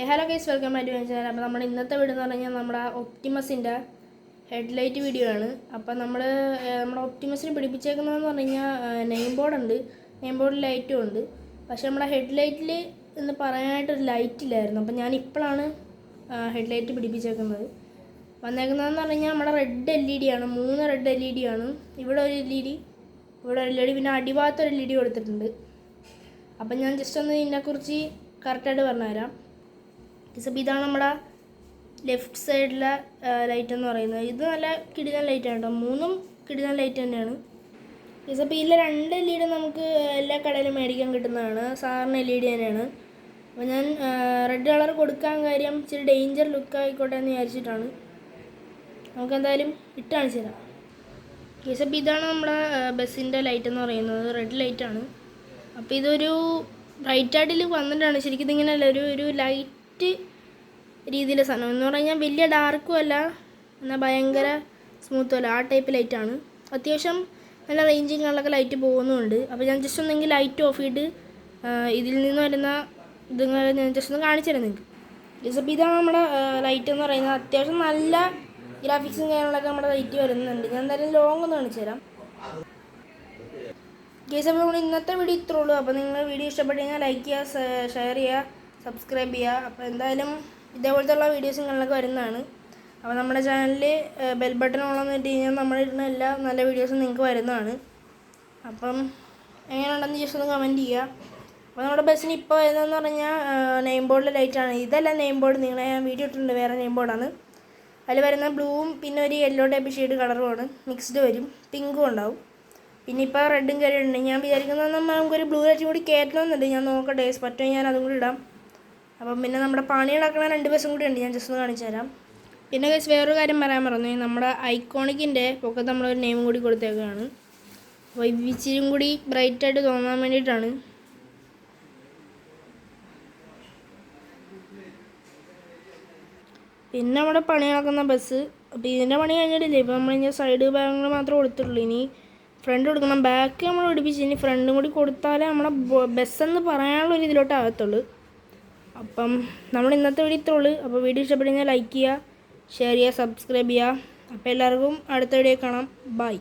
Hello guys, welcome back to my channel. അപ്പോൾ നമ്മുടെ ഇന്നത്തെ വീഡിയോ എന്ന് പറഞ്ഞാൽ നമ്മുടെ ഒപ്റ്റിമസിൻ്റെ ഹെഡ്ലൈറ്റ് വീഡിയോ ആണ്. അപ്പോൾ നമ്മുടെ ഒപ്റ്റിമസിന് പിടിപ്പിച്ചേക്കുന്നതെന്ന് പറഞ്ഞു കഴിഞ്ഞാൽ നെയിം ബോർഡുണ്ട്, നെയിം ബോർഡിൽ ലൈറ്റും ഉണ്ട്. പക്ഷേ നമ്മുടെ ഹെഡ്ലൈറ്റിൽ എന്ന് പറയാനായിട്ടൊരു ലൈറ്റ് ഇല്ലായിരുന്നു. അപ്പോൾ ഞാൻ ഇപ്പോഴാണ് ഹെഡ്ലൈറ്റ് പിടിപ്പിച്ചേക്കുന്നത്. വന്നേക്കുന്നതെന്ന് പറഞ്ഞു കഴിഞ്ഞാൽ നമ്മുടെ റെഡ് LED ആണ്, 3 റെഡ് LED ആണ്. ഇവിടെ ഒരു LED, ഇവിടെ ഒരു LED, പിന്നെ അടിഭാഗത്തൊരു LED കൊടുത്തിട്ടുണ്ട്. അപ്പം ഞാൻ ജസ്റ്റ് ഒന്ന് ഇതിനെക്കുറിച്ച് കറക്റ്റായിട്ട് പറഞ്ഞുതരാം. അപ്പോൾ ഇതാണ് നമ്മുടെ ലെഫ്റ്റ് സൈഡിലെ ലൈറ്റ് എന്ന് പറയുന്നത്. ഇത് നല്ല കിടിലൻ ലൈറ്റാണ് കേട്ടോ, 3ഉം കിടിലൻ ലൈറ്റ് തന്നെയാണ്. അപ്പോൾ ഇതിലെ 2 LED നമുക്ക് എല്ലാ കടയിലും മേടിക്കാൻ കിട്ടുന്നതാണ്, സാധാരണ LED തന്നെയാണ്. അപ്പോൾ ഞാൻ റെഡ് കളർ കൊടുക്കാൻ കാര്യം ഇച്ചിരി ഡേഞ്ചർ ലുക്ക് ആയിക്കോട്ടെ എന്ന് വിചാരിച്ചിട്ടാണ്. നമുക്ക് എന്തായാലും ഇട്ട് കാണിച്ചു തരാം. അപ്പോൾ ഇതാണ് നമ്മുടെ ബസ്സിൻ്റെ ലൈറ്റ് എന്ന് പറയുന്നത്, റെഡ് ലൈറ്റാണ്. അപ്പോൾ ഇതൊരു ബ്രൈറ്റായിട്ടിൽ വന്നിട്ടാണ്. ശരിക്കും ഇതിങ്ങനെയല്ല, ഒരു ലൈറ്റ് രീതിയിലെ സാധനം എന്ന് പറഞ്ഞാൽ വലിയ ഡാർക്കും അല്ല, എന്നാൽ ഭയങ്കര സ്മൂത്തും അല്ല, ആ ടൈപ്പ് ലൈറ്റാണ്. അത്യാവശ്യം നല്ല റേഞ്ചിങ്ങുകളിലൊക്കെ ലൈറ്റ് പോകുന്നുമുണ്ട്. അപ്പോൾ ഞാൻ ജസ്റ്റ് ഒന്നെങ്കിൽ ലൈറ്റ് ഓഫ് ചെയ്തിട്ട് ഇതിൽ നിന്ന് വരുന്ന ഇതുങ്ങൾ ഞാൻ ജസ്റ്റ് ഒന്ന് കാണിച്ചു തരാം നിങ്ങൾക്ക്. അപ്പോൾ ഇതാണ് നമ്മുടെ ലൈറ്റ് എന്ന് പറയുന്നത്. അത്യാവശ്യം നല്ല ഗ്രാഫിക്സും കാര്യങ്ങളൊക്കെ നമ്മുടെ ലൈറ്റ് വരുന്നുണ്ട്. ഞാൻ എന്തായാലും ലോങ് ഒന്ന് കാണിച്ചു തരാം. അപ്പോൾ നമ്മൾ ഇന്നത്തെ വീഡിയോ ഇത്രേ ഉള്ളൂ. അപ്പോൾ നിങ്ങൾ വീഡിയോ ഇഷ്ടപ്പെട്ട് കഴിഞ്ഞാൽ ലൈക്ക് ചെയ്യുക, ഷെയർ ചെയ്യുക, സബ്സ്ക്രൈബ് ചെയ്യുക. അപ്പോൾ എന്തായാലും ഇതേപോലത്തുള്ള വീഡിയോസും കാര്യങ്ങളൊക്കെ വരുന്നതാണ്. അപ്പോൾ നമ്മുടെ ചാനലിൽ ബെൽ ബട്ടൺ ഉള്ളതെന്ന് വെച്ച് കഴിഞ്ഞാൽ നമ്മളിടുന്ന എല്ലാ നല്ല വീഡിയോസും നിങ്ങൾക്ക് വരുന്നതാണ്. അപ്പം എങ്ങനെയുണ്ടെന്ന് ജസ്റ്റ് ഒന്ന് കമൻറ്റ് ചെയ്യുക. അപ്പോൾ നമ്മുടെ ബസ്സിന് ഇപ്പോൾ വരുന്നതെന്ന് പറഞ്ഞാൽ നെയിം ബോർഡിലെ ലൈറ്റാണ്. ഇതല്ല നെയിം ബോർഡ്, നിങ്ങളെ ഞാൻ വീഡിയോ ഇട്ടിട്ടുണ്ട്, വേറെ നെയിം ബോർഡാണ്. അതിൽ വരുന്ന ബ്ലൂവും പിന്നെ ഒരു യെല്ലോ ടൈപ്പ് ഷെയ്ഡ് കളറുമാണ്, മിക്സ്ഡ് വരും, പിങ്കും ഉണ്ടാവും. പിന്നെ ഇപ്പോൾ റെഡും കയറിയിട്ടുണ്ട്. ഞാൻ വിചാരിക്കുന്നത് നമുക്കൊരു ബ്ലൂ ലൈറ്റും കൂടി കയറ്റണമെന്നുണ്ട്. ഞാൻ നോക്കട്ടെ, പറ്റുമോ ഞാൻ അതും കൂടി ഇടാം. അപ്പം പിന്നെ നമ്മുടെ പണി നടക്കുന്ന 2 ബസ്സും കൂടി ഉണ്ട്, ഞാൻ ജസ്റ്റ് ഒന്ന് കാണിച്ചു തരാം. പിന്നെ ഗൈസ് വേറൊരു കാര്യം പറയാൻ പറഞ്ഞു, നമ്മുടെ ഐക്കോണിക്കിൻ്റെ പൊക്കത്ത് നമ്മളൊരു നെയിമും കൂടി കൊടുത്തേക്കാണ്. അപ്പോൾ ഇച്ചിരിയും കൂടി ബ്രൈറ്റായിട്ട് തോന്നാൻ വേണ്ടിയിട്ടാണ്. പിന്നെ നമ്മുടെ പണി നടക്കുന്ന ബസ്. അപ്പോൾ ഇതിൻ്റെ പണി കഴിഞ്ഞിട്ടില്ല. ഇപ്പോൾ നമ്മളിങ്ങനെ സൈഡ് ഭാഗങ്ങൾ മാത്രമേ കൊടുത്തിട്ടുള്ളൂ. ഇനി ഫ്രണ്ട് കൊടുക്കണം, ബാക്ക് നമ്മൾ പിടിപ്പിച്ച് ഇനി ഫ്രണ്ടും കൂടി കൊടുത്താലേ നമ്മുടെ ബസ്സെന്ന് പറയാനുള്ള ഒരു ഇതിലോട്ട് ആകത്തുള്ളൂ. അപ്പം നമ്മൾ ഇന്നത്തെ വീഡിയോ ഇത്രേ ഉള്ളൂ. അപ്പോൾ വീഡിയോ ഇഷ്ടപ്പെട്ട് കഴിഞ്ഞാൽ ലൈക്ക് ചെയ്യുക, ഷെയർ ചെയ്യുക, സബ്സ്ക്രൈബ് ചെയ്യുക. അപ്പോൾ എല്ലാവർക്കും അടുത്ത വീഡിയോ കാണാം. ബൈ.